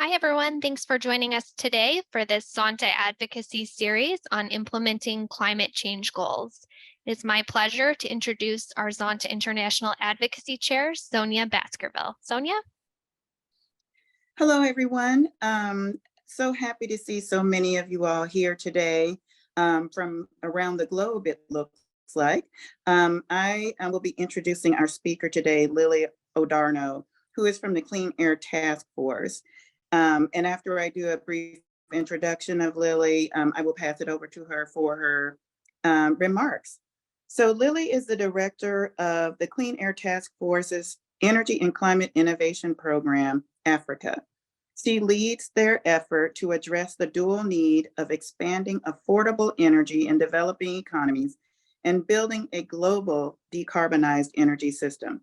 Hi, everyone. Thanks for joining us today for this Zonta Advocacy series on implementing climate change goals. It is my pleasure to introduce our Zonta International Advocacy Chair, Sonia Baskerville. Sonia? Hello, everyone. So happy to see so many of you all here today from around the globe, it looks like. I will be introducing our speaker today, Lily Odarno, who is from the Clean Air Task Force. And after I do a brief introduction of Lily, I will pass it over to her for her remarks. So Lily is the director of the Clean Air Task Force's Energy and Climate Innovation Program, Africa. She leads their effort to address the dual need of expanding affordable energy in developing economies and building a global decarbonized energy system.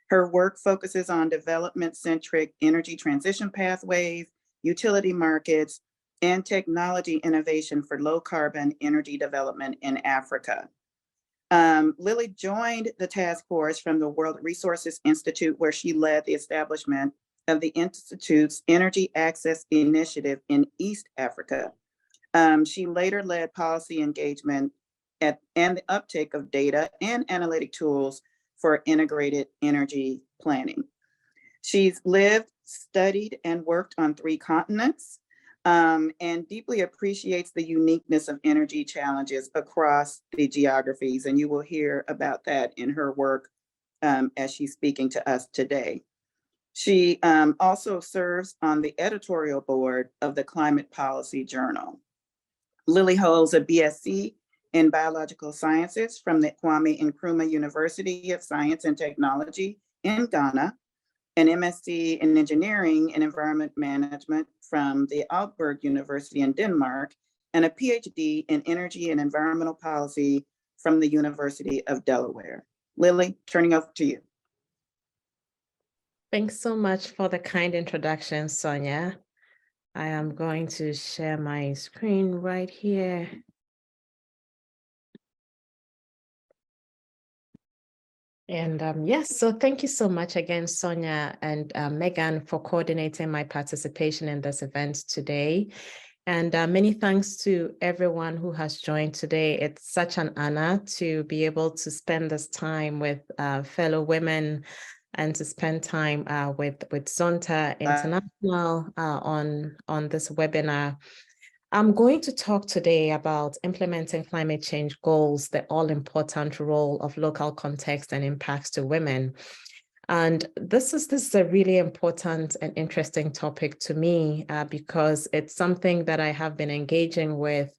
Her work focuses on development-centric energy transition pathways, utility markets, and technology innovation for low-carbon energy development in Africa. Lily joined the task force from the World Resources Institute, where she led the establishment of the Institute's Energy Access Initiative in East Africa. She later led policy engagement and the uptake of data and analytic tools for integrated energy planning. She's lived, studied, and worked on 3 continents, and deeply appreciates the uniqueness of energy challenges across the geographies. And you will hear about that in her work as she's speaking to us today. She also serves on the editorial board of the Climate Policy Journal. Lily holds a BSc in Biological Sciences from the Kwame Nkrumah University of Science and Technology in Ghana, an MSc in Engineering and Environment Management from the Aalborg University in Denmark, and a PhD in Energy and Environmental Policy from the University of Delaware. Lily, turning over to you. Thanks so much for the kind introduction, Sonia. I am going to share my screen right here. And yes, so thank you so much again, Sonia and Megan, for coordinating my participation in this event today. And many thanks to everyone who has joined today. It's such an honor to be able to spend this time with fellow women and to spend time with Zonta International on this webinar. I'm going to talk today about implementing climate change goals, the all-important role of local context and impacts to women. And this is a really important and interesting topic to me because it's something that I have been engaging with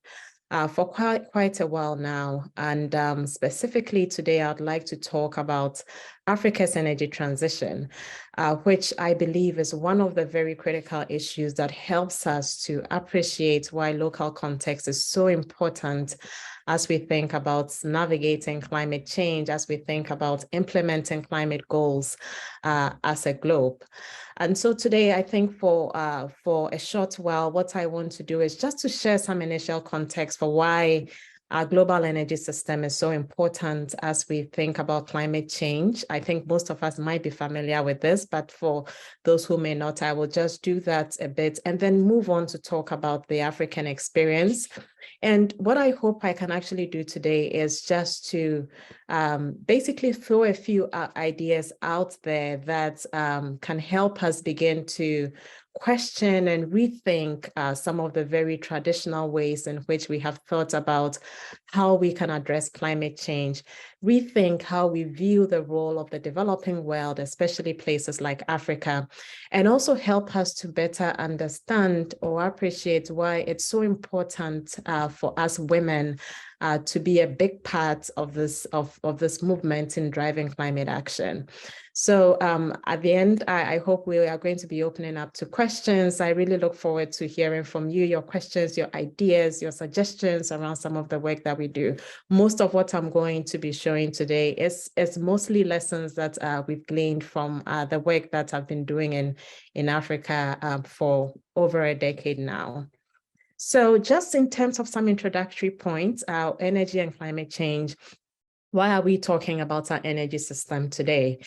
for quite a while now. And specifically today, I'd like to talk about Africa's energy transition, which I believe is one of the very critical issues that helps us to appreciate why local context is so important as we think about navigating climate change, as we think about implementing climate goals as a globe. And so today, I think for a short while, what I want to do is just to share some initial context for why our global energy system is so important as we think about climate change. I think most of us might be familiar with this, but for those who may not, I will just do that a bit and then move on to talk about the African experience. And what I hope I can actually do today is just to basically throw a few ideas out there that can help us begin to question and rethink some of the very traditional ways in which we have thought about how we can address climate change, rethink how we view the role of the developing world, especially places like Africa, and also help us to better understand or appreciate why it's so important for us women to be a big part of this movement in driving climate action. So at the end, I hope we are going to be opening up to questions. I really look forward to hearing from you, your questions, your ideas, your suggestions around some of the work that we do. Most of what I'm going to be showing today is mostly lessons that we've gleaned from the work that I've been doing in Africa for over a decade now. So just in terms of some introductory points, our energy and climate change, why are we talking about our energy system today?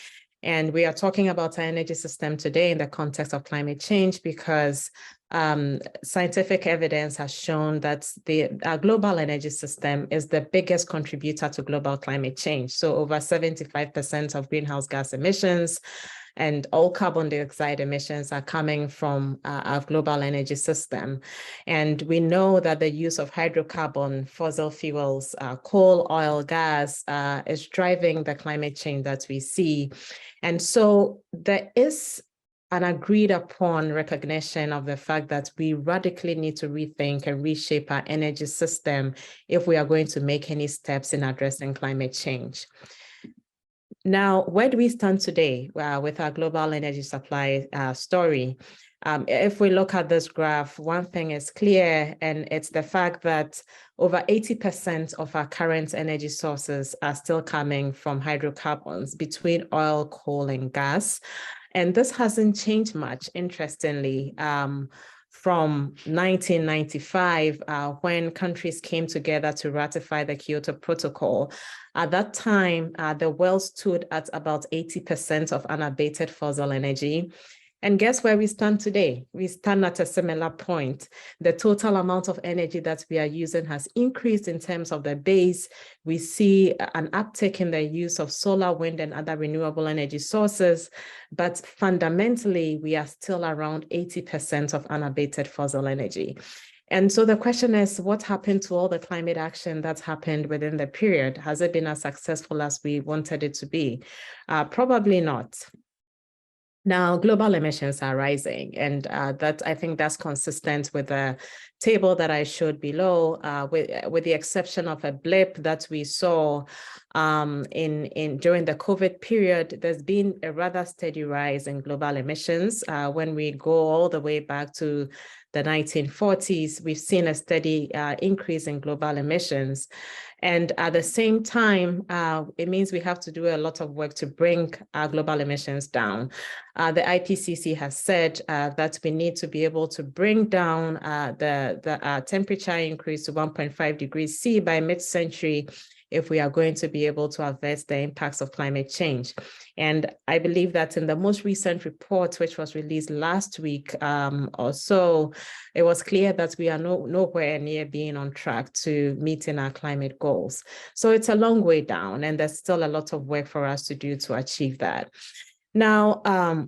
And we are talking about our energy system today in the context of climate change because scientific evidence has shown that our global energy system is the biggest contributor to global climate change. So over 75% of greenhouse gas emissions and all carbon dioxide emissions are coming from our global energy system. And we know that the use of hydrocarbon, fossil fuels, coal, oil, gas is driving the climate change that we see. And so there is an agreed upon recognition of the fact that we radically need to rethink and reshape our energy system if we are going to make any steps in addressing climate change. Now, where do we stand today with our global energy supply story? If we look at this graph, one thing is clear, and it's the fact that over 80% of our current energy sources are still coming from hydrocarbons between oil, coal, and gas. And this hasn't changed much, interestingly, from 1995, when countries came together to ratify the Kyoto Protocol. At that time, the world stood at about 80% of unabated fossil energy. And guess where we stand today? We stand at a similar point. The total amount of energy that we are using has increased in terms of the base. We see an uptick in the use of solar, wind, and other renewable energy sources. But fundamentally, we are still around 80% of unabated fossil energy. And so the question is, what happened to all the climate action that's happened within the period? Has it been as successful as we wanted it to be? Probably not. Now, global emissions are rising, and that I think that's consistent with the table that I showed below, with the exception of a blip that we saw during the COVID period. There's been a rather steady rise in global emissions. When we go all the way back to the 1940s, we've seen a steady increase in global emissions. And at the same time, it means we have to do a lot of work to bring our global emissions down. The IPCC has said that we need to be able to bring down the temperature increase to 1.5 degrees C by mid-century if we are going to be able to avert the impacts of climate change. And I believe that in the most recent report, which was released last week or so, it was clear that we are nowhere near being on track to meeting our climate goals. So it's a long way down, and there's still a lot of work for us to do to achieve that. Now,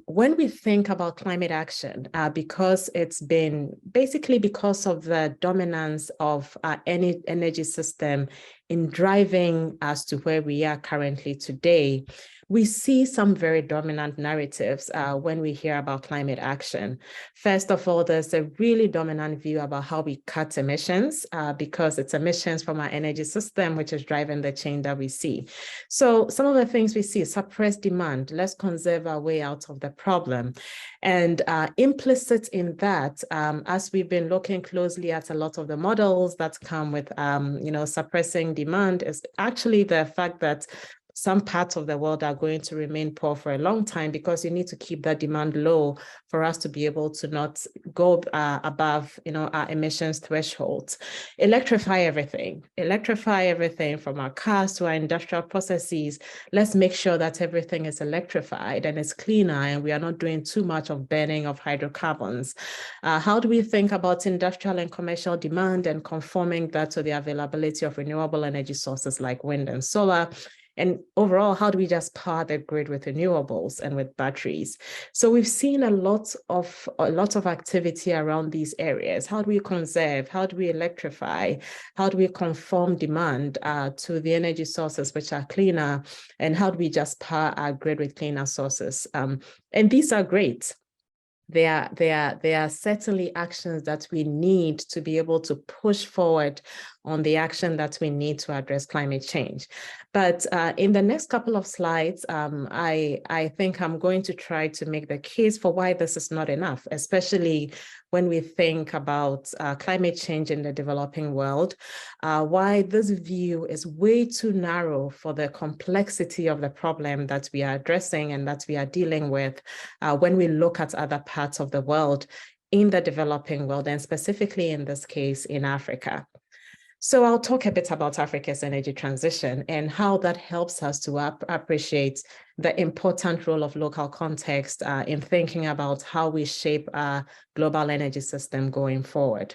when we think about climate action, because it's been basically because of the dominance of our energy system in driving us to where we are currently today, we see some very dominant narratives when we hear about climate action. First of all, there's a really dominant view about how we cut emissions because it's emissions from our energy system, which is driving the change that we see. So some of the things we see: suppress demand, let's conserve our way out of the problem. And implicit in that, as we've been looking closely at a lot of the models that come with suppressing demand, is actually the fact that some parts of the world are going to remain poor for a long time because you need to keep that demand low for us to be able to not go above, our emissions thresholds. Electrify everything from our cars to our industrial processes. Let's make sure that everything is electrified and it's cleaner and we are not doing too much of burning of hydrocarbons. How do we think about industrial and commercial demand and conforming that to the availability of renewable energy sources like wind and solar? And overall, how do we just power the grid with renewables and with batteries? So we've seen a lot of activity around these areas. How do we conserve? How do we electrify? How do we conform demand to the energy sources which are cleaner? And how do we just power our grid with cleaner sources? And these are great. They are certainly actions that we need to be able to push forward on the action that we need to address climate change. But in the next couple of slides, I think I'm going to try to make the case for why this is not enough, especially when we think about climate change in the developing world, why this view is way too narrow for the complexity of the problem that we are addressing and that we are dealing with when we look at other parts of the world in the developing world, and specifically in this case in Africa. So I'll talk a bit about Africa's energy transition and how that helps us to appreciate the important role of local context in thinking about how we shape our global energy system going forward.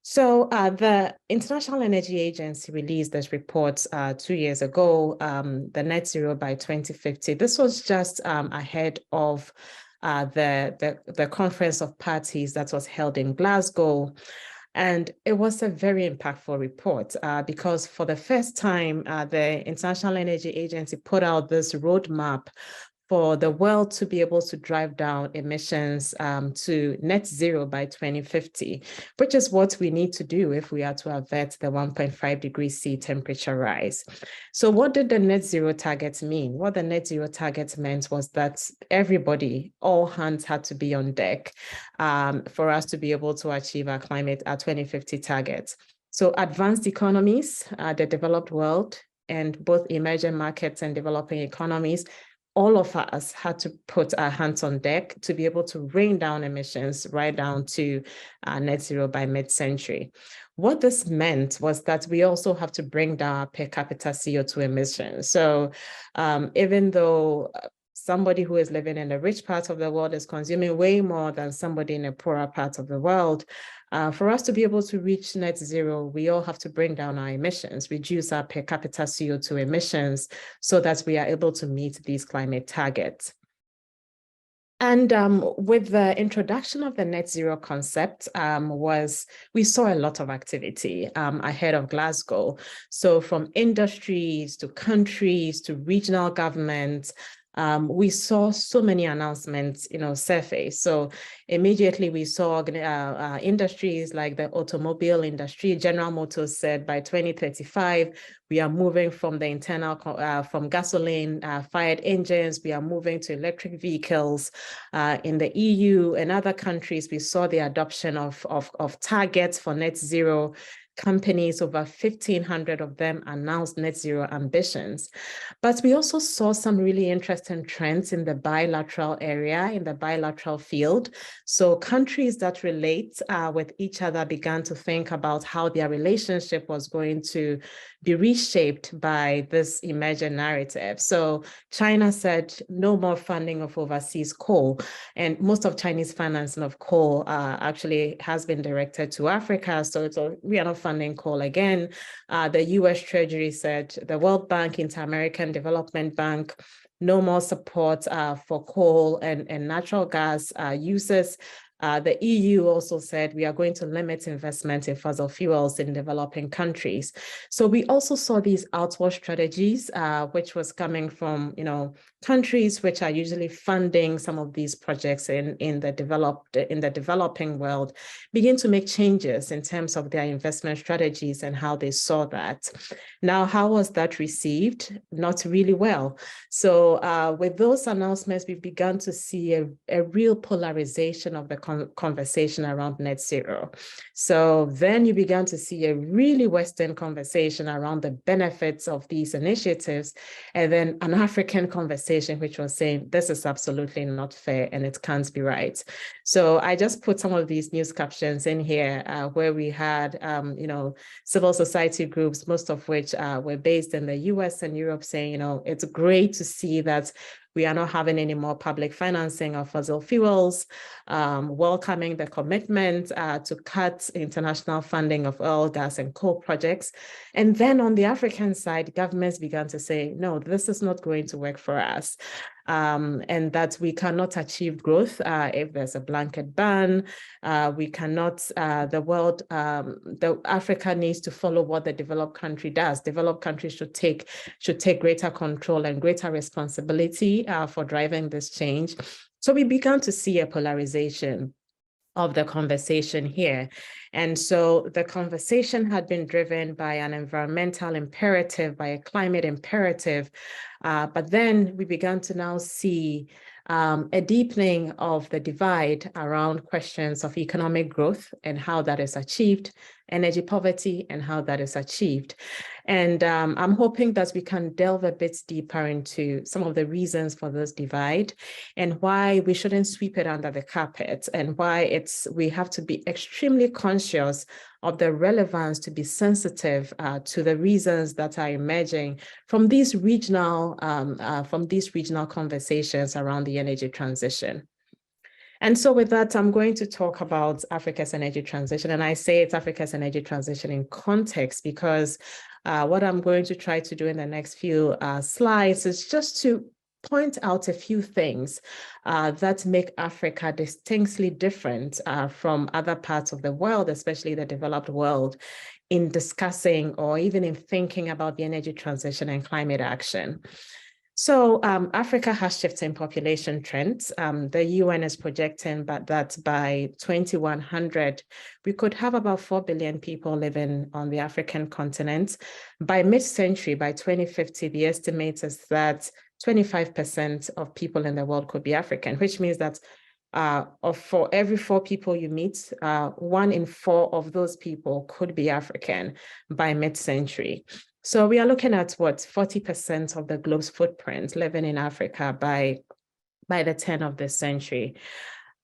So the International Energy Agency released this report 2 years ago, the net zero by 2050. This was just ahead of the Conference of Parties that was held in Glasgow. And it was a very impactful report because for the first time, the International Energy Agency put out this roadmap for the world to be able to drive down emissions to net zero by 2050, which is what we need to do if we are to avert the 1.5 degrees C temperature rise. So what did the net zero target mean? What the net zero target meant was that everybody, all hands had to be on deck for us to be able to achieve our 2050 targets. So advanced economies, the developed world, and both emerging markets and developing economies, all of us had to put our hands on deck to be able to bring down emissions right down to net zero by mid-century. What this meant was that we also have to bring down our per capita CO2 emissions. So even though somebody who is living in a rich part of the world is consuming way more than somebody in a poorer part of the world, for us to be able to reach net zero, we all have to bring down our emissions, reduce our per capita CO2 emissions so that we are able to meet these climate targets. And with the introduction of the net zero concept we saw a lot of activity ahead of Glasgow. So from industries to countries to regional governments, we saw so many announcements, surface. So immediately we saw industries like the automobile industry. General Motors said by 2035, we are moving from the internal, from gasoline fired engines, we are moving to electric vehicles. In the EU and other countries, we saw the adoption of targets for net zero. Companies, over 1,500 of them, announced net zero ambitions. But we also saw some really interesting trends in the bilateral area, in the bilateral field. So countries that relate with each other began to think about how their relationship was going to be reshaped by this emerging narrative. So China said no more funding of overseas coal. And most of Chinese financing of coal actually has been directed to Africa. So we are not funding coal again. The US Treasury said the World Bank, Inter-American Development Bank, no more support for coal and natural gas uses. The EU also said we are going to limit investment in fossil fuels in developing countries. So we also saw these outward strategies, which was coming from, countries which are usually funding some of these projects in the developing world, begin to make changes in terms of their investment strategies and how they saw that. Now, how was that received? Not really well. So with those announcements, we've begun to see a real polarization of the conversation around net zero. So then you began to see a really Western conversation around the benefits of these initiatives, and then an African conversation which was saying this is absolutely not fair and it can't be right. So I just put some of these news captions in here where we had civil society groups, most of which were based in the US and Europe, saying, it's great to see that we are not having any more public financing of fossil fuels, welcoming the commitment to cut international funding of oil, gas, and coal projects. And then on the African side, governments began to say, no, this is not going to work for us. And that we cannot achieve growth if there's a blanket ban. We cannot, Africa needs to follow what the developed country does. Developed countries should take greater control and greater responsibility for driving this change. So we began to see a polarization of the conversation here. And so the conversation had been driven by an environmental imperative, by a climate imperative, but then we began to now see a deepening of the divide around questions of economic growth and how that is achieved, energy poverty and how that is achieved. And I'm hoping that we can delve a bit deeper into some of the reasons for this divide and why we shouldn't sweep it under the carpet, and why we have to be extremely conscious of the relevance, to be sensitive to the reasons that are emerging from these regional conversations around the energy transition. And so with that, I'm going to talk about Africa's energy transition. And I say it's Africa's energy transition in context because what I'm going to try to do in the next few slides is just to point out a few things that make Africa distinctly different from other parts of the world, especially the developed world, in discussing or even in thinking about the energy transition and climate action. So Africa has shifting population trends. The UN is projecting that by 2100, we could have about 4 billion people living on the African continent. By mid-century, by 2050, the estimate is that 25% of people in the world could be African, which means that for every 4 people you meet, 1 in 4 of those people could be African by mid-century. So we are looking at 40% of the globe's footprint living in Africa by the turn of this century.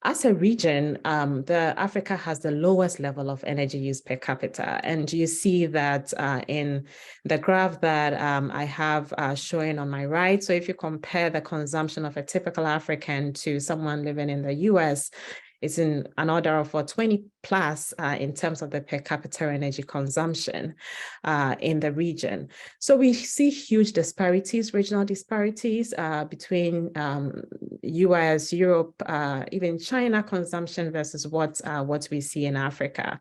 As a region, Africa has the lowest level of energy use per capita. And you see that in the graph that I have showing on my right. So if you compare the consumption of a typical African to someone living in the US, it's in an order of 20 plus in terms of the per capita energy consumption in the region. So we see huge disparities, regional disparities between US, Europe, even China consumption versus what we see in Africa.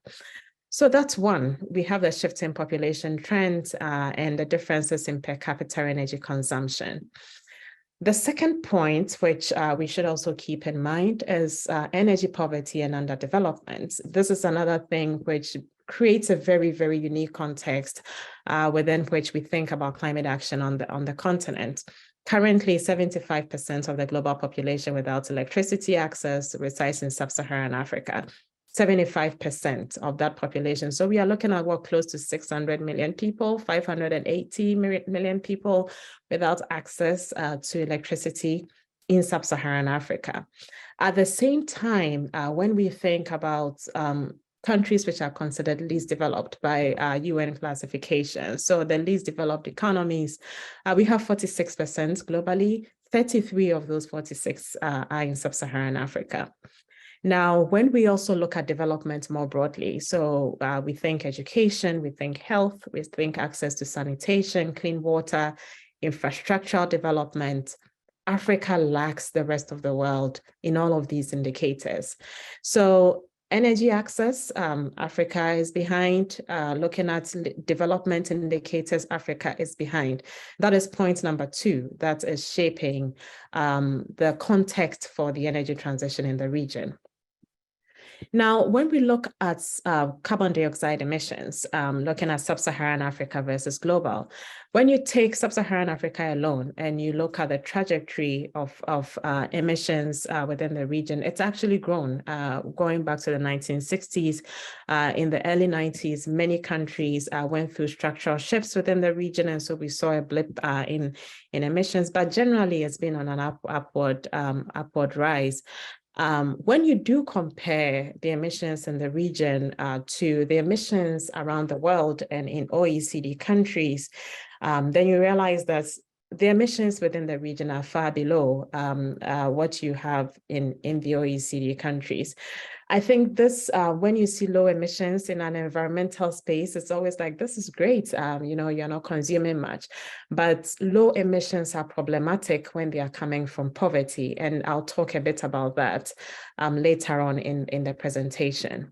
So that's one. We have the shift in population trends and the differences in per capita energy consumption. The second point, which we should also keep in mind, is energy poverty and underdevelopment. This is another thing which creates a very, very unique context within which we think about climate action on the continent. Currently, 75% of the global population without electricity access resides in sub-Saharan Africa. 75% of that population. So we are looking at close to 600 million people, 580 million people without access to electricity in sub-Saharan Africa. At the same time, when we think about countries which are considered least developed by UN classification, so the least developed economies, we have 46% globally. 33 of those 46 are in sub-Saharan Africa. Now, when we also look at development more broadly, so we think education, we think health, we think access to sanitation, clean water, infrastructural development, Africa lacks the rest of the world in all of these indicators. So energy access, Africa is behind. Looking at development indicators, Africa is behind. That is point number 2 that is shaping the context for the energy transition in the region. Now, when we look at carbon dioxide emissions, looking at sub-Saharan Africa versus global, when you take sub-Saharan Africa alone and you look at the trajectory of emissions within the region, it's actually grown going back to the 1960s. In the early 90s, many countries went through structural shifts within the region, and so we saw a blip in emissions, but generally it's been on an upward rise. When you do compare the emissions in the region to the emissions around the world and in OECD countries, then you realize that the emissions within the region are far below what you have in the OECD countries. I think this, when you see low emissions in an environmental space, it's always like, this is great, you're not consuming much. But low emissions are problematic when they are coming from poverty. And I'll talk a bit about that later on in the presentation.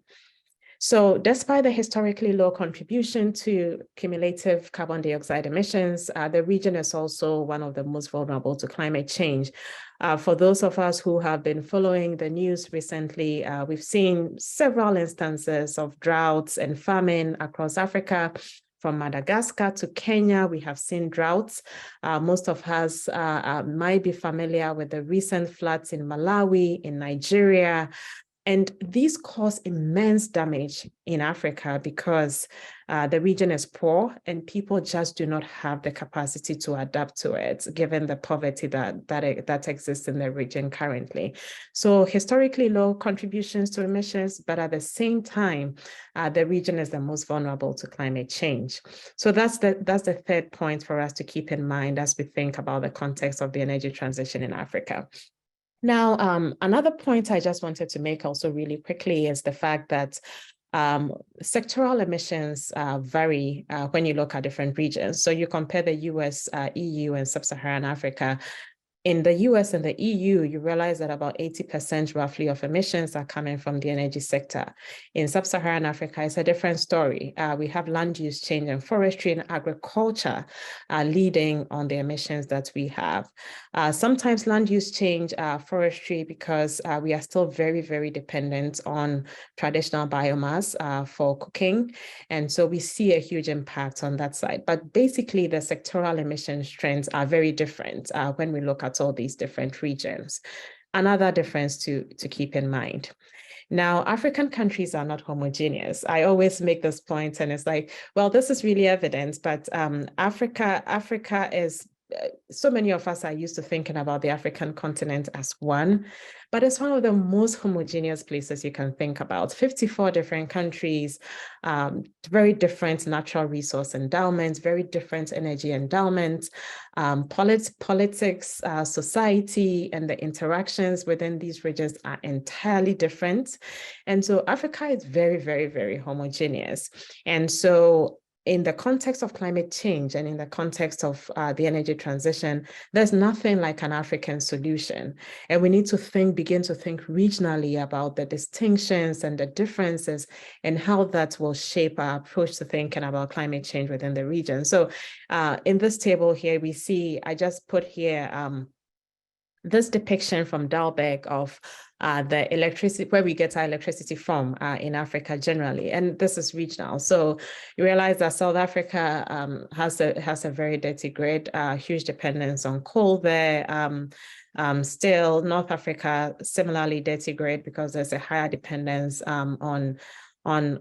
So despite the historically low contribution to cumulative carbon dioxide emissions, the region is also one of the most vulnerable to climate change. For those of us who have been following the news recently, we've seen several instances of droughts and famine across Africa. From Madagascar to Kenya, we have seen droughts. Most of us might be familiar with the recent floods in Malawi, in Nigeria. And these cause immense damage in Africa because the region is poor and people just do not have the capacity to adapt to it, given the poverty that exists in the region currently. So historically low contributions to emissions, but at the same time, the region is the most vulnerable to climate change. So that's the third point for us to keep in mind as we think about the context of the energy transition in Africa. Now, another point I just wanted to make also really quickly is the fact that sectoral emissions vary when you look at different regions. So you compare the US, EU, and sub-Saharan Africa. In the US and the EU, you realize that about 80% roughly of emissions are coming from the energy sector. In sub-Saharan Africa, it's a different story. We have land use change and forestry and agriculture leading on the emissions that we have. Sometimes land use change, forestry, because we are still very, very dependent on traditional biomass for cooking. And so we see a huge impact on that side. But basically, the sectoral emissions trends are very different when we look at all these different regions. Another difference to keep in mind. Now, African countries are not homogeneous. I always make this point, and it's like, well, this is really evident, but Africa is, so many of us are used to thinking about the African continent as one, but it's one of the most homogeneous places you can think about. 54 different countries, very different natural resource endowments, very different energy endowments, politics, society, and the interactions within these regions are entirely different. And so Africa is very, very, very homogeneous. And so in the context of climate change and in the context of the energy transition, there's nothing like an African solution. And we need to begin to think regionally about the distinctions and the differences and how that will shape our approach to thinking about climate change within the region. So in this table here, we see, I just put here this depiction from Aalborg of the electricity, where we get our electricity from in Africa generally, and this is regional. So you realize that South Africa has a very dirty grid, huge dependence on coal there. Still, North Africa, similarly dirty grid because there's a higher dependence on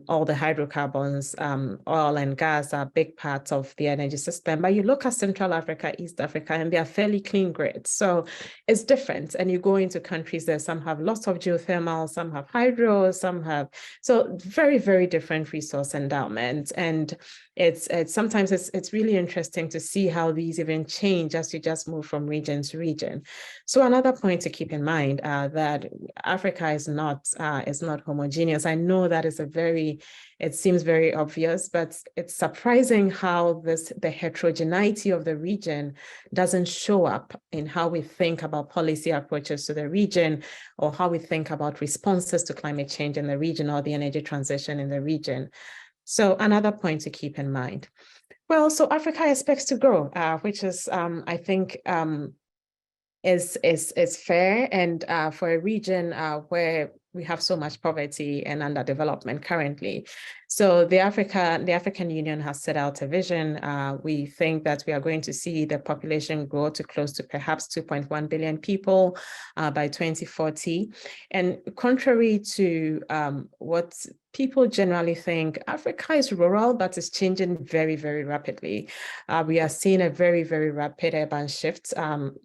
all the hydrocarbons. Oil and gas are big parts of the energy system. But you look at Central Africa, East Africa, and they are fairly clean grids. So it's different. And you go into countries that some have lots of geothermal, some have hydro, some have, so very, very different resource endowment. And it's sometimes it's really interesting to see how these even change as you just move from region to region. So another point to keep in mind that Africa is not homogeneous. I know that is it seems very obvious, but it's surprising how the heterogeneity of the region doesn't show up in how we think about policy approaches to the region or how we think about responses to climate change in the region or the energy transition in the region. So another point to keep in mind. Well, so Africa expects to grow, which is, I think, is fair, and for a region where we have so much poverty and underdevelopment currently. So the African Union has set out a vision. We think that we are going to see the population grow to close to perhaps 2.1 billion people by 2040. And contrary to what people generally think, Africa is rural, but it's changing very, very rapidly. We are seeing a very, very rapid urban shift.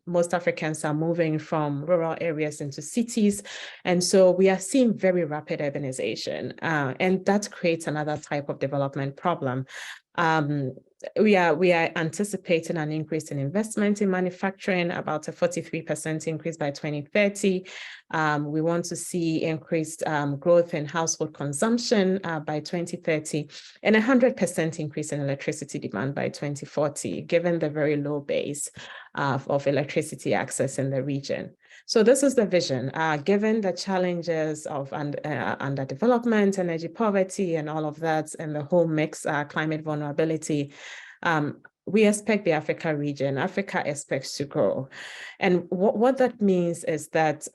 Most Africans are moving from rural areas into cities. And so we are seeing very rapid urbanization. And that creates another type of development problem. We are anticipating an increase in investment in manufacturing, about a 43% increase by 2030. We want to see increased growth in household consumption by 2030, and 100% increase in electricity demand by 2040, given the very low base of electricity access in the region. So this is the vision. Given the challenges of underdevelopment, energy poverty, and all of that, and the whole mix, climate vulnerability, we expect the Africa expects to grow. And what that means is that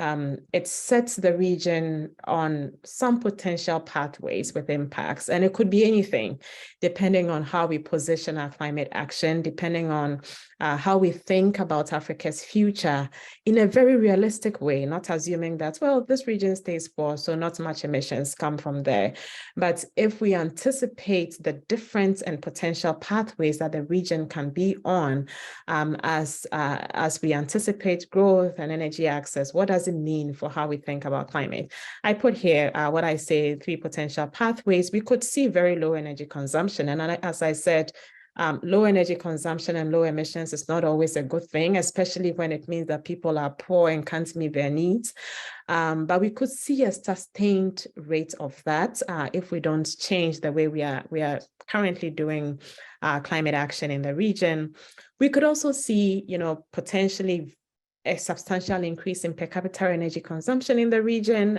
it sets the region on some potential pathways with impacts. And it could be anything, depending on how we position our climate action, depending on how we think about Africa's future in a very realistic way, not assuming that, well, this region stays poor, so not much emissions come from there. But if we anticipate the different and potential pathways that the region can be on, as we anticipate growth and energy access, what does it mean for how we think about climate? I put here what I say 3 potential pathways. We could see very low energy consumption. And as I said, low energy consumption and low emissions is not always a good thing, especially when it means that people are poor and can't meet their needs. But we could see a sustained rate of that if we don't change the way we are currently doing climate action in the region. We could also see, potentially a substantial increase in per capita energy consumption in the region,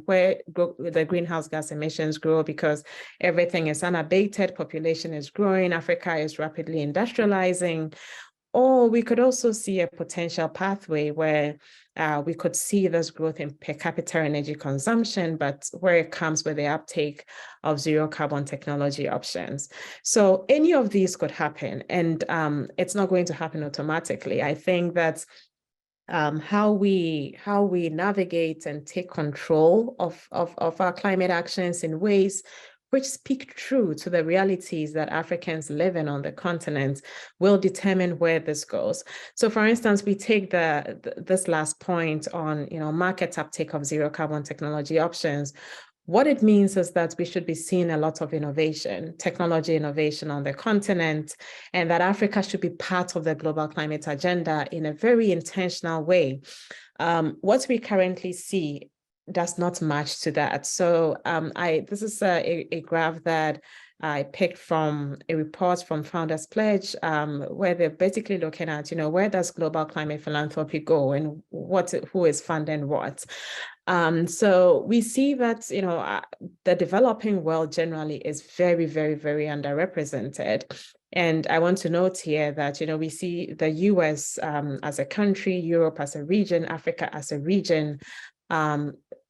where the greenhouse gas emissions grow because everything is unabated, population is growing, Africa is rapidly industrializing. Or we could also see a potential pathway where we could see this growth in per capita energy consumption, but where it comes with the uptake of zero carbon technology options. So any of these could happen, and it's not going to happen automatically. I think that how we navigate and take control of our climate actions in ways which speak true to the realities that Africans live in on the continent will determine where this goes. So for instance, we take this last point on market uptake of zero carbon technology options. What it means is that we should be seeing a lot of innovation, technology innovation on the continent, and that Africa should be part of the global climate agenda in a very intentional way. What we currently see does not match to that. So this is a graph that I picked from a report from Founders Pledge, where they're basically looking at, where does global climate philanthropy go and who is funding what? So we see that, the developing world generally is very, very, very underrepresented. And I want to note here that, we see the US as a country, Europe as a region, Africa as a region.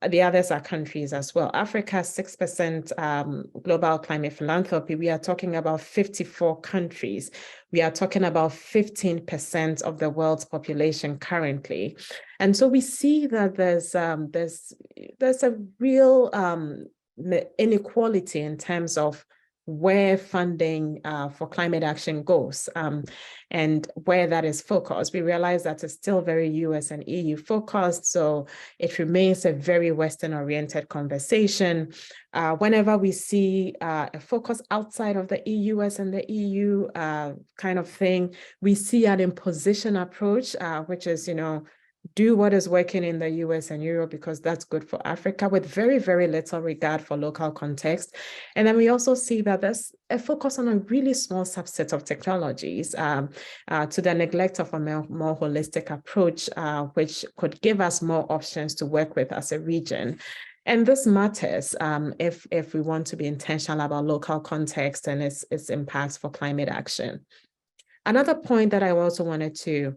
The others are countries as well. Africa, 6% global climate philanthropy. We are talking about 54 countries. We are talking about 15% of the world's population currently. And so we see that there's a real inequality in terms of where funding for climate action goes and where that is focused. We realize that it's still very US and EU focused, so it remains a very Western-oriented conversation. Whenever we see a focus outside of the US and the EU kind of thing, we see an imposition approach, which is, do what is working in the US and Europe because that's good for Africa, with very, very little regard for local context. And then we also see that there's a focus on a really small subset of technologies to the neglect of a more holistic approach, which could give us more options to work with as a region. And this matters if we want to be intentional about local context and its impacts for climate action. Another point that I also wanted to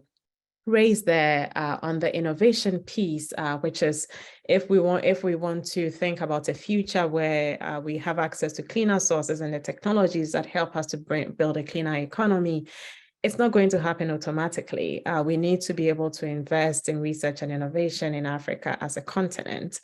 raise there on the innovation piece, which is if we want to think about a future where we have access to cleaner sources and the technologies that help us to build a cleaner economy, it's not going to happen automatically. We need to be able to invest in research and innovation in Africa as a continent.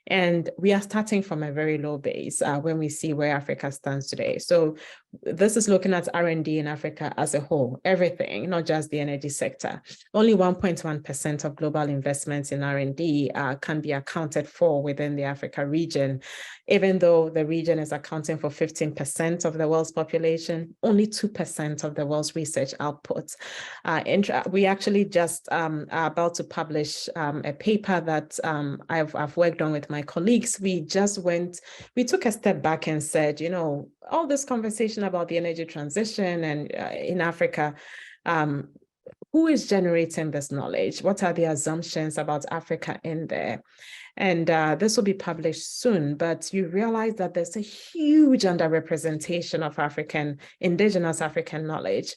And we are starting from a very low base when we see where Africa stands today. So this is looking at R&D in Africa as a whole, everything, not just the energy sector. Only 1.1% of global investments in R&D can be accounted for within the Africa region. Even though the region is accounting for 15% of the world's population, only 2% of the world's research output. We actually just are about to publish a paper that I've worked on with my colleagues. We took a step back and said, all this conversation about the energy transition and in Africa, who is generating this knowledge? What are the assumptions about Africa in there? And this will be published soon, but you realize that there's a huge underrepresentation of indigenous African knowledge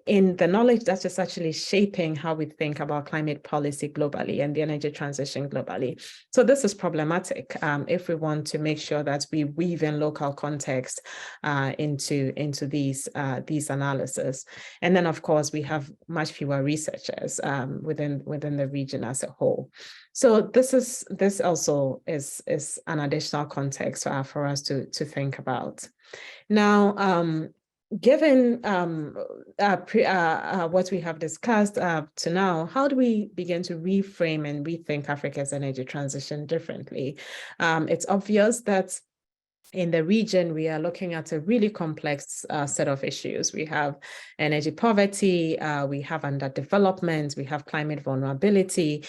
in the knowledge that is actually shaping how we think about climate policy globally and the energy transition globally. So this is problematic if we want to make sure that we weave in local context into these analyses. And then, of course, we have much fewer researchers within the region as a whole. So this also is an additional context for us to think about. Now, given what we have discussed to now, how do we begin to reframe and rethink Africa's energy transition differently? It's obvious that in the region, we are looking at a really complex set of issues. We have energy poverty, we have underdevelopment, we have climate vulnerability,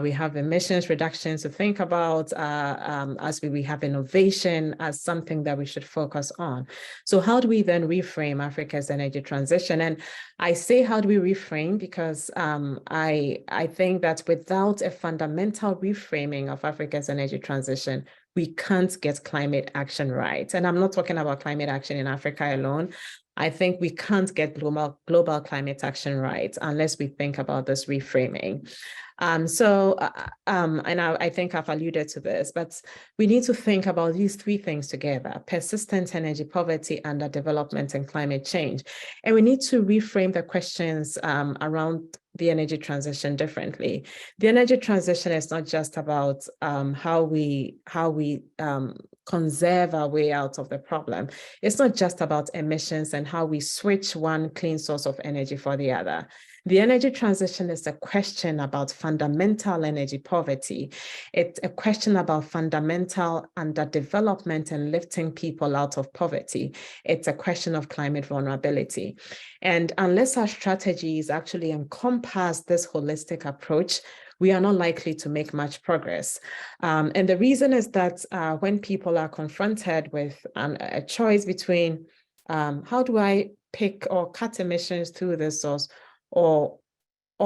we have emissions reductions to think about, as we have innovation as something that we should focus on. So how do we then reframe Africa's energy transition? And I say, how do we reframe? Because I think that without a fundamental reframing of Africa's energy transition, we can't get climate action right. And I'm not talking about climate action in Africa alone. I think we can't get global climate action right unless we think about this reframing. And I think I've alluded to this, but we need to think about these three things together: persistent energy poverty, underdevelopment, and climate change. And we need to reframe the questions around the energy transition differently. The energy transition is not just about how we conserve our way out of the problem. It's not just about emissions and how we switch one clean source of energy for the other. The energy transition is a question about fundamental energy poverty. It's a question about fundamental underdevelopment and lifting people out of poverty. It's a question of climate vulnerability. And unless our strategies actually encompass this holistic approach, we are not likely to make much progress. And the reason is that when people are confronted with a choice between how do I pick or cut emissions through this source, or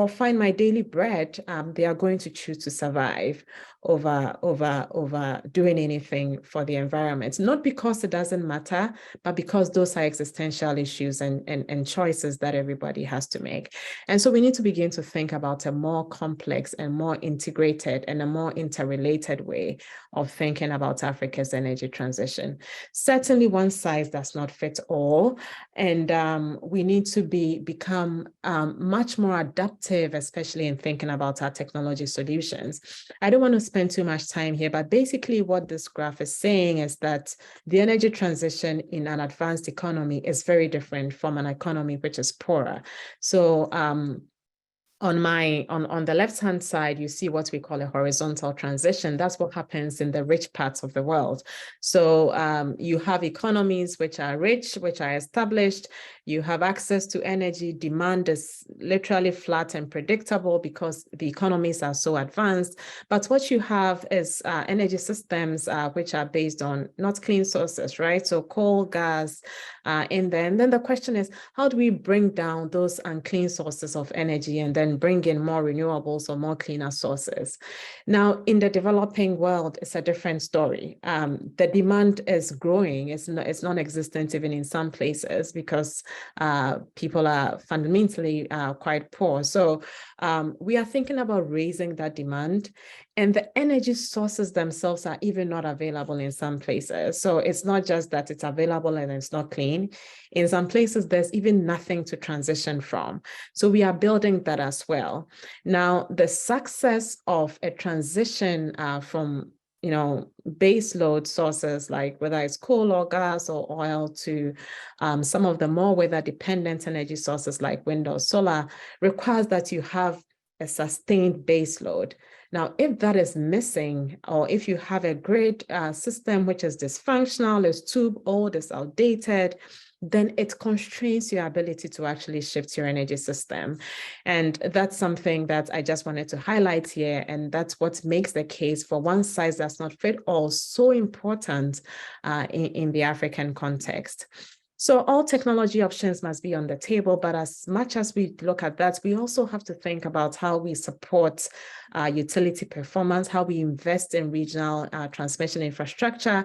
find my daily bread, they are going to choose to survive over doing anything for the environment. Not because it doesn't matter, but because those are existential issues and choices that everybody has to make. And so we need to begin to think about a more complex and more integrated and a more interrelated way of thinking about Africa's energy transition. Certainly one size does not fit all, and we need to become much more adaptive, especially in thinking about our technology solutions. I don't want to spend too much time here, but basically what this graph is saying is that the energy transition in an advanced economy is very different from an economy which is poorer. So on the left-hand side, you see what we call a horizontal transition. That's what happens in the rich parts of the world. So you have economies which are rich, which are established. You have access to energy. Demand is literally flat and predictable because the economies are so advanced. But what you have is energy systems which are based on not clean sources, right? So coal, gas in there. And then the question is, how do we bring down those unclean sources of energy and then bring in more renewables or more cleaner sources? Now, in the developing world, it's a different story. The demand is growing. It's non-existent even in some places because people are fundamentally quite poor. So we are thinking about raising that demand, and the energy sources themselves are even not available in some places. So it's not just that it's available and it's not clean. In some places, there's even nothing to transition from. So we are building that as well. Now, the success of a transition from base load sources, like whether it's coal or gas or oil, to some of the more weather dependent energy sources like wind or solar, requires that you have a sustained base load. Now, if that is missing, or if you have a grid system which is dysfunctional, is too old, is outdated, then it constrains your ability to actually shift your energy system. And that's something that I just wanted to highlight here. And that's what makes the case for one size does not fit all so important in the African context. So all technology options must be on the table, but as much as we look at that, we also have to think about how we support utility performance, how we invest in regional transmission infrastructure,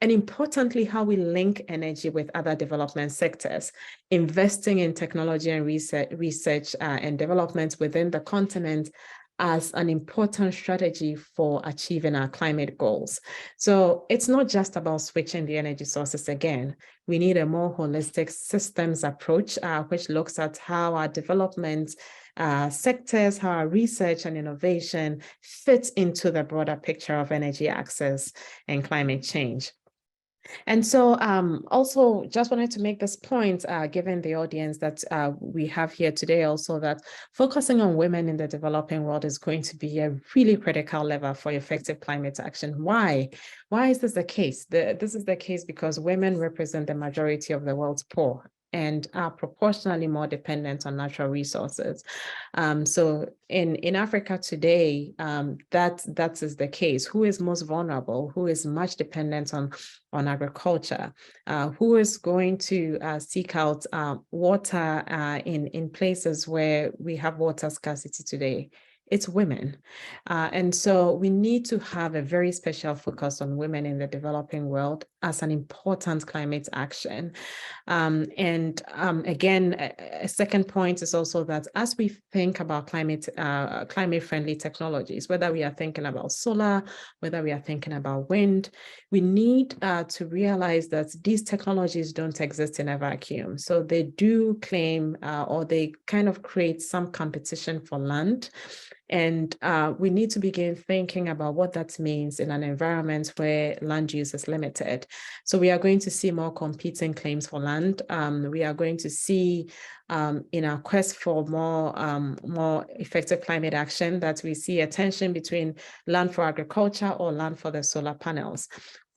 and importantly, how we link energy with other development sectors, investing in technology and research and development within the continent as an important strategy for achieving our climate goals. So it's not just about switching the energy sources again. We need a more holistic systems approach, which looks at how our development sectors, how our research and innovation fits into the broader picture of energy access and climate change. And so also just wanted to make this point, given the audience that we have here today also, that focusing on women in the developing world is going to be a really critical lever for effective climate action. Why? Why is this the case? This is the case because women represent the majority of the world's poor and are proportionally more dependent on natural resources. So in Africa today, that is the case. Who is most vulnerable? Who is much dependent on agriculture? Who is going to seek out water in places where we have water scarcity today? It's women. And so we need to have a very special focus on women in the developing world as an important climate action. Again, a second point is also that as we think about climate-friendly technologies, whether we are thinking about solar, whether we are thinking about wind, we need to realize that these technologies don't exist in a vacuum. So they do claim or they kind of create some competition for land. And we need to begin thinking about what that means in an environment where land use is limited. So we are going to see more competing claims for land. We are going to see in our quest for more effective climate action that we see a tension between land for agriculture or land for the solar panels.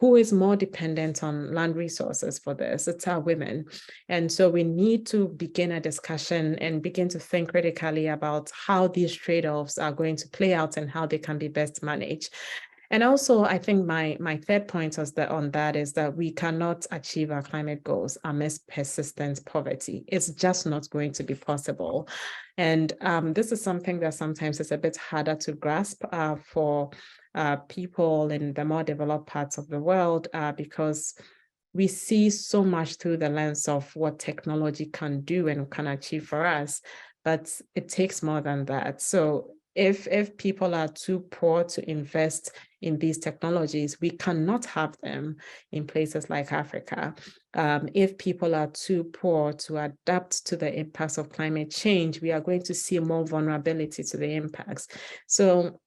Who is more dependent on land resources for this? It's our women. And so we need to begin a discussion and begin to think critically about how these trade-offs are going to play out and how they can be best managed. And also, I think my third point is that we cannot achieve our climate goals amidst persistent poverty. It's just not going to be possible. And this is something that sometimes is a bit harder to grasp for people in the more developed parts of the world because we see so much through the lens of what technology can do and can achieve for us, but it takes more than that. So if people are too poor to invest in these technologies, we cannot have them in places like Africa. If people are too poor to adapt to the impacts of climate change, we are going to see more vulnerability to the impacts. So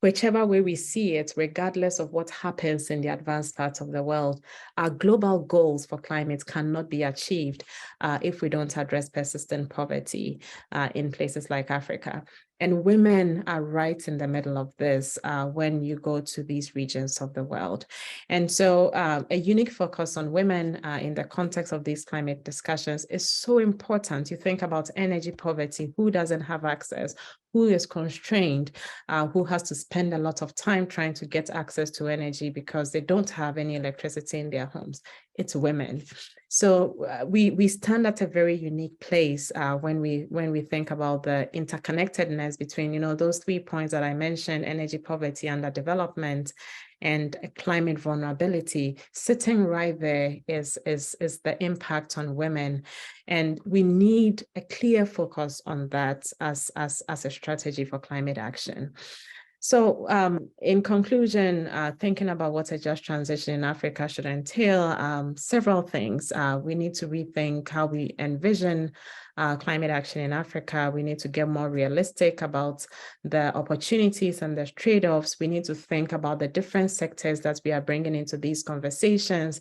whichever way we see it, regardless of what happens in the advanced parts of the world, our global goals for climate cannot be achieved if we don't address persistent poverty in places like Africa. And women are right in the middle of this when you go to these regions of the world. And so a unique focus on women in the context of these climate discussions is so important. You think about energy poverty, who doesn't have access, who is constrained, who has to spend a lot of time trying to get access to energy because they don't have any electricity in their homes. It's women. So we stand at a very unique place when we think about the interconnectedness between, those 3 points that I mentioned: energy poverty, underdevelopment, and climate vulnerability. Sitting right there is the impact on women. And we need a clear focus on that as a strategy for climate action. So in conclusion, thinking about what a just transition in Africa should entail, several things. We need to rethink how we envision climate action in Africa. We need to get more realistic about the opportunities and the trade-offs. We need to think about the different sectors that we are bringing into these conversations.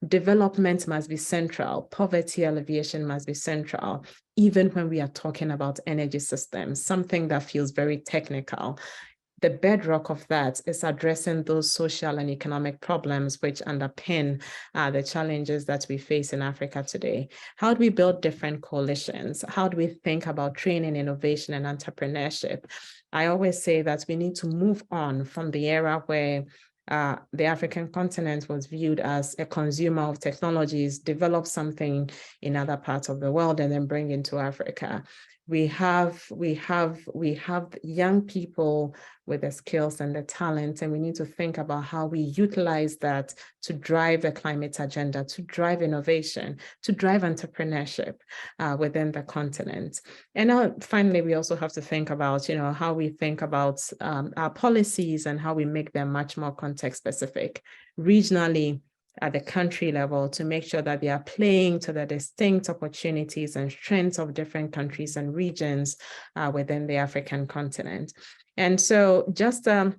Development must be central. Poverty alleviation must be central, even when we are talking about energy systems, something that feels very technical. The bedrock of that is addressing those social and economic problems which underpin the challenges that we face in Africa today. How do we build different coalitions? How do we think about training, innovation, and entrepreneurship? I always say that we need to move on from the era where the African continent was viewed as a consumer of technologies, develop something in other parts of the world and then bring into Africa. We have young people with the skills and the talent, and we need to think about how we utilize that to drive the climate agenda, to drive innovation, to drive entrepreneurship within the continent. And finally, we also have to think about, how we think about our policies and how we make them much more context specific, regionally, at the country level, to make sure that they are playing to the distinct opportunities and strengths of different countries and regions within the African continent. And so just on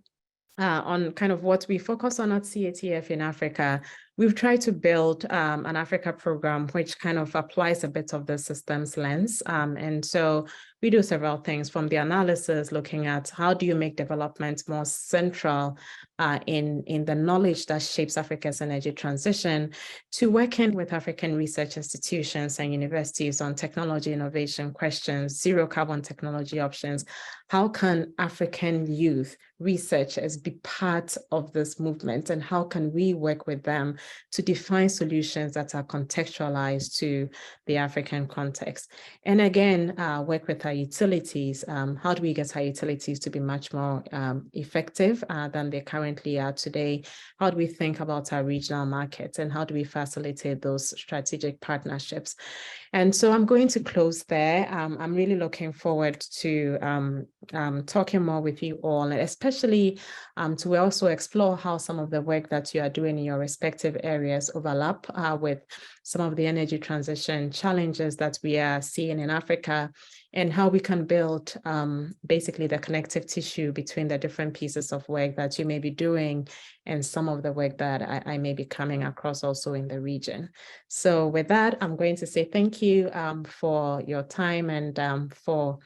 kind of what we focus on at CATF in Africa, we've tried to build an Africa program which kind of applies a bit of the systems lens. And so we do several things, from the analysis, looking at how do you make development more central in the knowledge that shapes Africa's energy transition, to working with African research institutions and universities on technology innovation questions, zero carbon technology options. How can African youth researchers be part of this movement, and how can we work with them to define solutions that are contextualized to the African context? And again, work with our utilities. How do we get our utilities to be much more effective than they currently are today? How do we think about our regional markets, and how do we facilitate those strategic partnerships? And so I'm going to close there. I'm really looking forward to talking more with you all, and especially to also explore how some of the work that you are doing in your respective areas overlap with some of the energy transition challenges that we are seeing in Africa, and how we can build basically the connective tissue between the different pieces of work that you may be doing and some of the work that I may be coming across also in the region. So with that, I'm going to say thank you for your time and for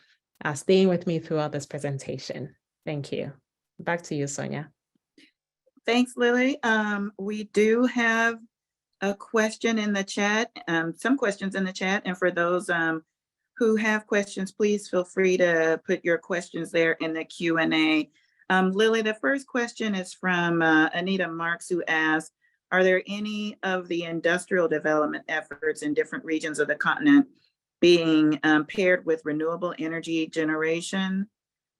staying with me throughout this presentation. Thank you. Back to you, Sonia. Thanks, Lily. We do have a question in the chat, some questions in the chat. And for those who have questions, please feel free to put your questions there in the Q&A. Lily, the first question is from Anita Marks, who asks, are there any of the industrial development efforts in different regions of the continent being paired with renewable energy generation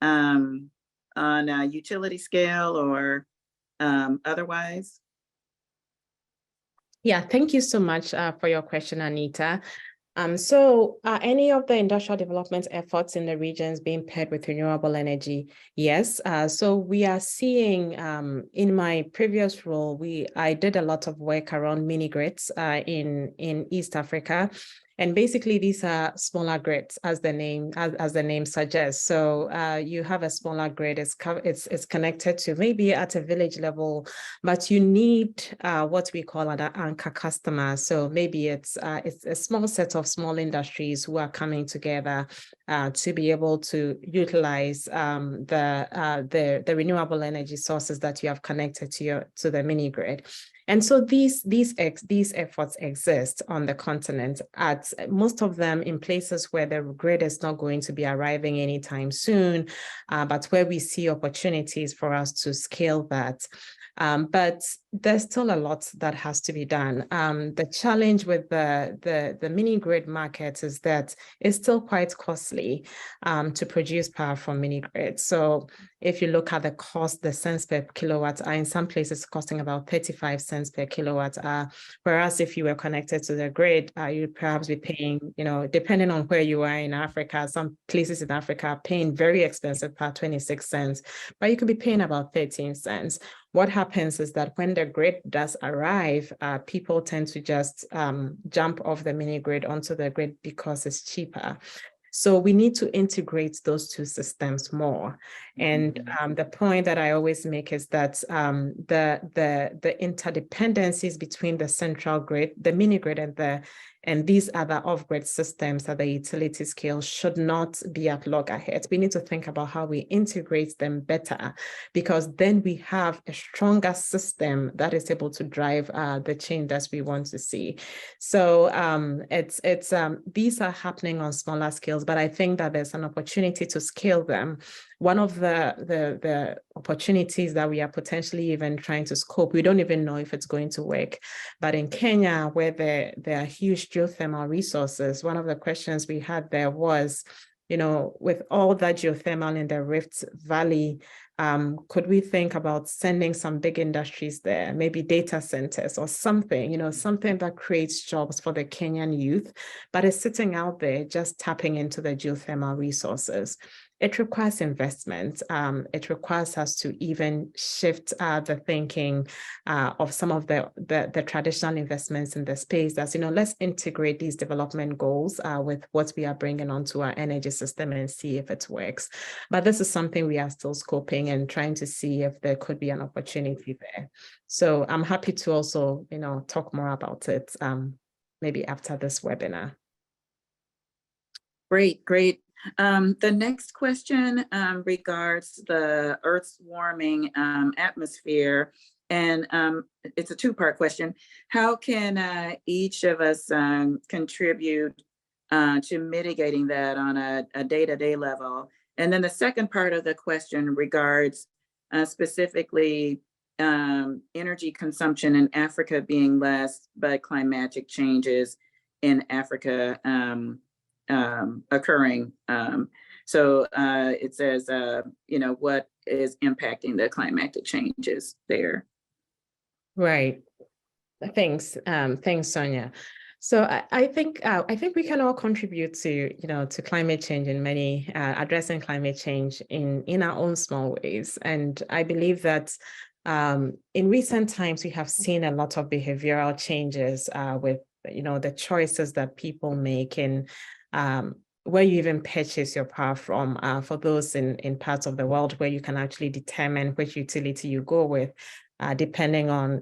on a utility scale or otherwise? Yeah, thank you so much for your question, Anita. So any of the industrial development efforts in the regions being paired with renewable energy? Yes. So we are seeing in my previous role, I did a lot of work around mini grids in East Africa. And basically, these are smaller grids, as the name suggests. So you have a smaller grid. It's connected to maybe at a village level, but you need what we call an anchor customer. So maybe it's a small set of small industries who are coming together to be able to utilize the renewable energy sources that you have connected to the mini grid. And so these efforts exist on the continent, at most of them in places where the grid is not going to be arriving anytime soon, but where we see opportunities for us to scale that. But there's still a lot that has to be done. The challenge with the mini grid market is that it's still quite costly to produce power from mini grids. So if you look at the cost, the cents per kilowatt hour, in some places costing about 35 cents per kilowatt hour, whereas if you were connected to the grid, you'd perhaps be paying, depending on where you are in Africa, some places in Africa are paying very expensive power, 26 cents, but you could be paying about 13 cents. What happens is that when the grid does arrive, people tend to just jump off the mini grid onto the grid because it's cheaper. So we need to integrate those two systems more. And the point that I always make is that the interdependencies between the central grid, the mini grid, and these other off-grid systems at the utility scale should not be at loggerheads. We need to think about how we integrate them better, because then we have a stronger system that is able to drive the change that we want to see. So these are happening on smaller scales, but I think that there's an opportunity to scale them one of the opportunities that we are potentially even trying to scope, we don't even know if it's going to work. But in Kenya, where there are huge geothermal resources, one of the questions we had there was, with all that geothermal in the Rift Valley, could we think about sending some big industries there, maybe data centers or something, something that creates jobs for the Kenyan youth, but is sitting out there just tapping into the geothermal resources? It requires investment. It requires us to even shift the thinking of some of the traditional investments in the space. As let's integrate these development goals with what we are bringing onto our energy system and see if it works. But this is something we are still scoping and trying to see if there could be an opportunity there. So I'm happy to also, talk more about it maybe after this webinar. Great. The next question regards the Earth's warming atmosphere, and it's a two-part question. How can each of us contribute to mitigating that on a day-to-day level? And then the second part of the question regards specifically energy consumption in Africa being less, but climatic changes in Africa occurring. So it says, what is impacting the climatic changes there? Right. Thanks. Thanks, Sonia. So I think we can all contribute to climate change in many addressing climate change in our own small ways. And I believe that in recent times we have seen a lot of behavioral changes with the choices that people make in where you even purchase your power from, for those in parts of the world where you can actually determine which utility you go with, depending on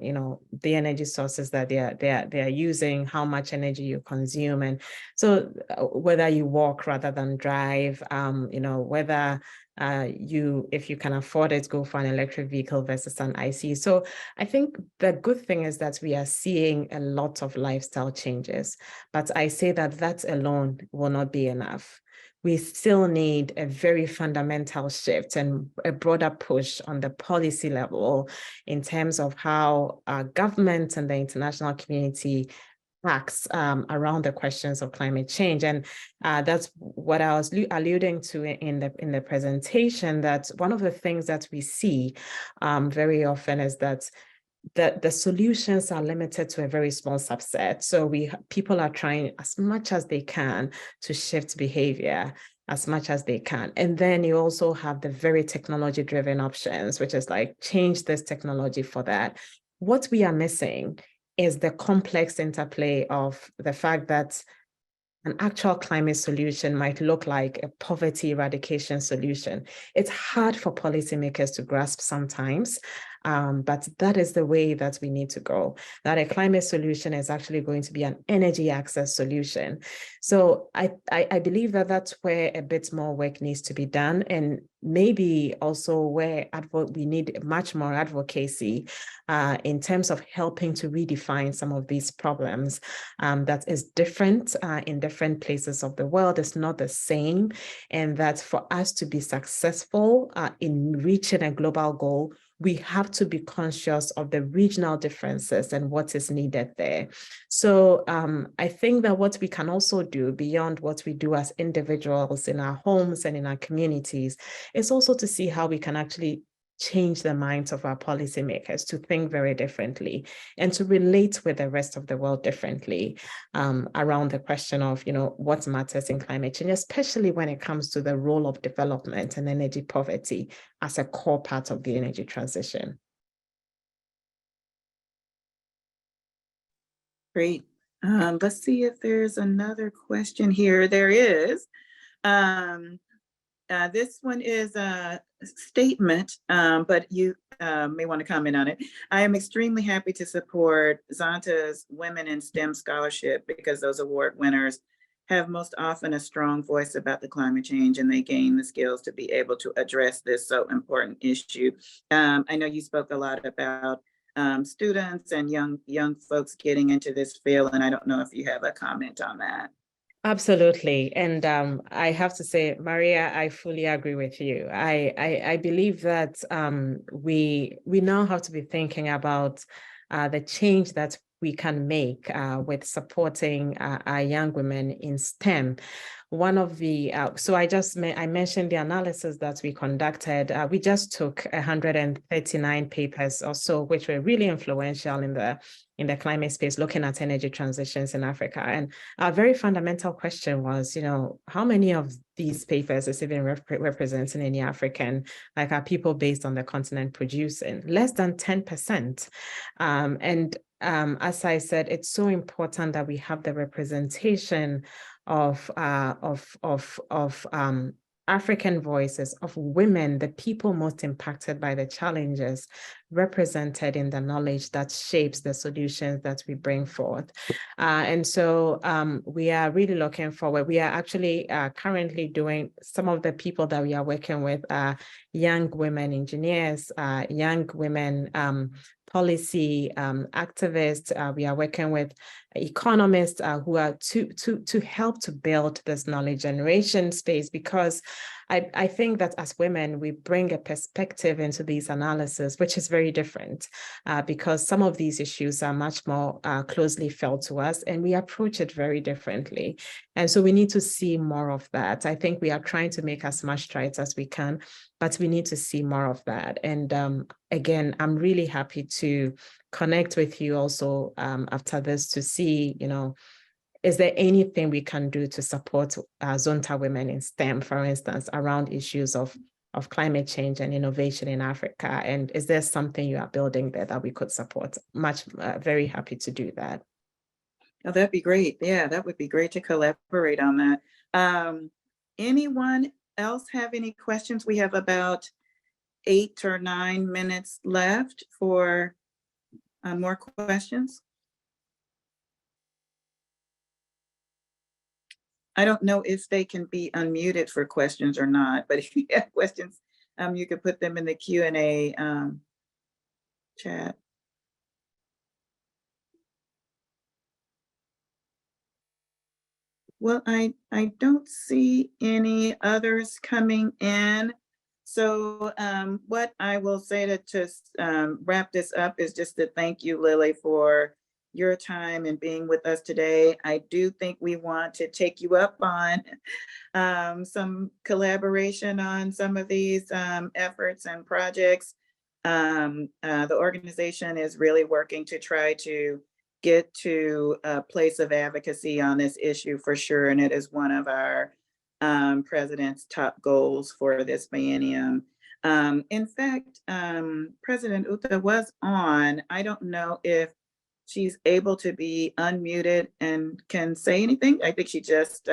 the energy sources that they are using, how much energy you consume, and so whether you walk rather than drive, whether if you can afford it, go for an electric vehicle versus an IC. So I think the good thing is that we are seeing a lot of lifestyle changes, but I say that alone will not be enough. We still need a very fundamental shift and a broader push on the policy level in terms of how our government and the international community acts around the questions of climate change. And that's what I was alluding to in the presentation, that one of the things that we see very often is that the solutions are limited to a very small subset. So people are trying as much as they can to shift behavior as much as they can. And then you also have the very technology-driven options, which is like, change this technology for that. What we are missing is the complex interplay of the fact that an actual climate solution might look like a poverty eradication solution. It's hard for policymakers to grasp sometimes, but that is the way that we need to go, that a climate solution is actually going to be an energy access solution. So I believe that that's where a bit more work needs to be done, and maybe also where we need much more advocacy in terms of helping to redefine some of these problems that is different in different places of the world. It's not the same, and that for us to be successful in reaching a global goal, we have to be conscious of the regional differences and what is needed there. So I think that what we can also do beyond what we do as individuals in our homes and in our communities is also to see how we can actually change the minds of our policymakers to think very differently and to relate with the rest of the world differently around the question of, what matters in climate change, especially when it comes to the role of development and energy poverty as a core part of the energy transition. Great. Let's see if there's another question here. There is. This one is a statement, but you may want to comment on it. I am extremely happy to support Zonta's Women in STEM Scholarship because those award winners have most often a strong voice about the climate change, and they gain the skills to be able to address this so important issue. I know you spoke a lot about students and young folks getting into this field, and I don't know if you have a comment on that. Absolutely. And I have to say, Maria, I fully agree with you. I believe that we now have to be thinking about the change that we can make with supporting our young women in STEM. One of the, so I mentioned the analysis that we conducted. We just took 139 papers or so, which were really influential in the climate space, looking at energy transitions in Africa. And a very fundamental question was, how many of these papers is even representing any African, like are people based on the continent producing? Less than 10%. As I said, it's so important that we have the representation of African voices, of women, the people most impacted by the challenges, represented in the knowledge that shapes the solutions that we bring forth. And so we are really looking forward. We are actually currently doing, some of the people that we are working with are young women engineers, young women policy activists. We are working with economists who are to help to build this knowledge generation space, because I think that as women, we bring a perspective into these analyses, which is very different because some of these issues are much more closely felt to us, and we approach it very differently. And so we need to see more of that. I think we are trying to make as much strides as we can, but we need to see more of that. And again, I'm really happy to connect with you also after this to see, is there anything we can do to support Zonta women in STEM, for instance, around issues of climate change and innovation in Africa? And is there something you are building there that we could support? Very happy to do that. Oh, that'd be great. Yeah, that would be great to collaborate on that. Anyone else have any questions? We have about 8 or 9 minutes left for more questions. I don't know if they can be unmuted for questions or not, but if you have questions, you could put them in the Q&A chat. Well, I don't see any others coming in. So what I will say to wrap this up is just to thank you, Lily, for your time and being with us today. I do think we want to take you up on some collaboration on some of these efforts and projects. The organization is really working to try to get to a place of advocacy on this issue for sure. And it is one of our president's top goals for this biennium. In fact, President Uta was on. I don't know if she's able to be unmuted and can say anything. I think she just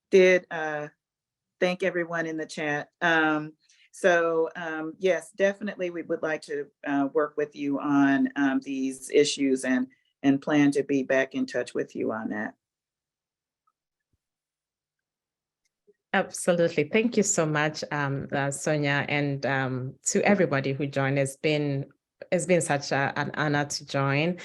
did thank everyone in the chat. So yes, definitely we would like to work with you on these issues and plan to be back in touch with you on that. Absolutely. Thank you so much, Sonia, and to everybody who joined. It's been such an honor to join.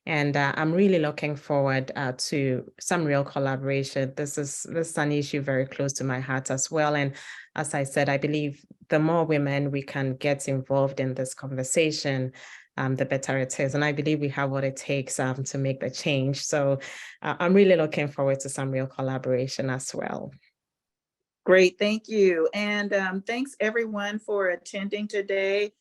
And I'm really looking forward to some real collaboration. This is an issue very close to my heart as well. And as I said, I believe the more women we can get involved in this conversation, the better it is. And I believe we have what it takes to make the change. So I'm really looking forward to some real collaboration as well. Great, thank you. And thanks everyone for attending today.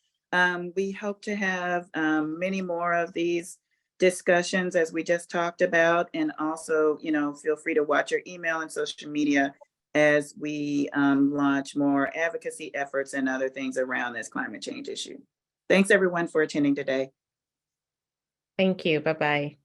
We hope to have many more of these discussions as we just talked about, and also, feel free to watch your email and social media as we launch more advocacy efforts and other things around this climate change issue. Thanks everyone for attending today. Thank you, bye-bye.